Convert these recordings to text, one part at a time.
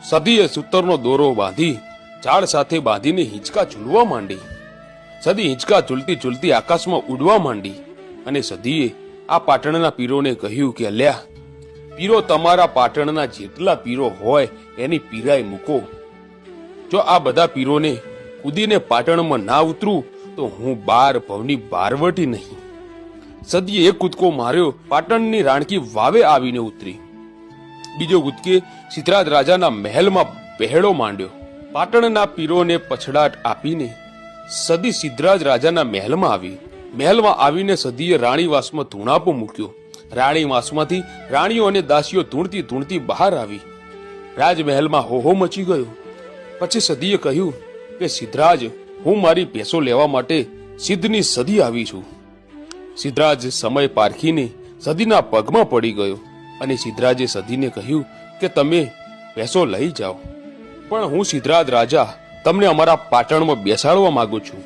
સદીએ સૂતરનો દોરો બાંધી ઝાડ સાથે બાંધીને હિંચકા ઝૂલવા માંડી. સદી હિંચકા ઝૂલતી ઝૂલતી આકાશમાં ઉડવા માંડી અને સદીએ આ પાટણના પીરોને કહ્યું કે અલ્યા પીરો, તમારા પાટણના જેટલા પીરો હોય એની પીરાય મૂકો. જો આ બધા પીરોને કૂદીને પાટણમાં ના ઉતરું તો હું 12 ભવની બારવટી નહીં. સદીએ એક કૂદકો માર્યો, પાટણની રાણકી વાવે આવીને ઉતરી. બીજો કૂદકે સિદ્ધરાજ રાજાના મહેલમાં પહેડો માંડ્યો. પાટણના પીરોને પછડાટ આપીને સદી સિદ્ધરાજ રાજાના મહેલમાં આવી. મહેલમાં આવીને સદીએ રાણીવાસમાં ધૂણાપો મૂક્યો. રાણીવાસમાંથી રાણીઓ અને દાસીઓ ધૂણતી ધૂણતી બહાર આવી. રાજમહેલમાં હોહો મચી ગયો. પછી સદીએ કહ્યું કે સિદ્ધરાજ, હું મારી ભેંસો લેવા માટે સિદ્ધની સદી આવી છું. સિદ્ધરાજ સમય પારખીને સદીના પગમાં પડી ગયો અને સિદ્ધરાજે સદીને કહ્યું કે તમે ભેંસો લઈ જાઓ, પણ હું સિદ્ધરાજ રાજા તમને અમારા પાટણમાં બેસાડવા માંગુ છું.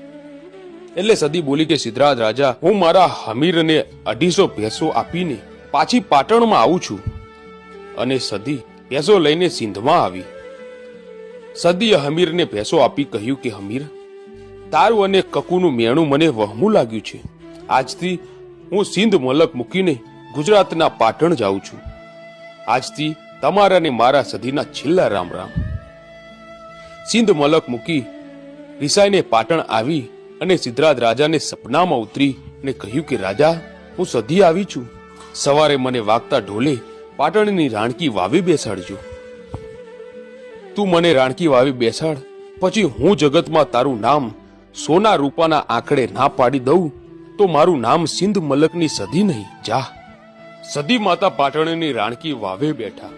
એટલે સદી બોલી કે સિદ્ધરાજ રાજા, હું મારા હમીરને 250 ભેંસો આપીને પાછી પાટણમાં આવું છું. અને સદી ભેંસો લઈને સિંધમાં આવી. સદીએ હમીરને ભેંસો આપી કહ્યું કે હમીર, તારું અને કકુનું મેણું મને વહમું લાગ્યું છે. આજથી હું સિંધ મલક મૂકીને ગુજરાતના પાટણ જાઉં છું. આજથી તમારા ને મારા સદીના છેલ્લા રામ રામ. સિંધ મલક મૂકી રિસાઈને પાટણ આવી અને સિદ્ધરાજ રાજાને સપનામાં ઉતરી અને કહ્યું કે રાજા, હું સદી આવી છું. સવારે મને વાગતા ઢોલે પાટણની રાણકી વાવે બેસાડજો. તું મને રાણકી વાવે બેસાડ, પછી હું જગતમાં તારું નામ સોના રૂપાના આંકડે ના પાડી દઉં તો મારું નામ સિંધ મલકની સદી નહીં. જા. સદી માતા પાટણની રાણકી વાવે બેઠા.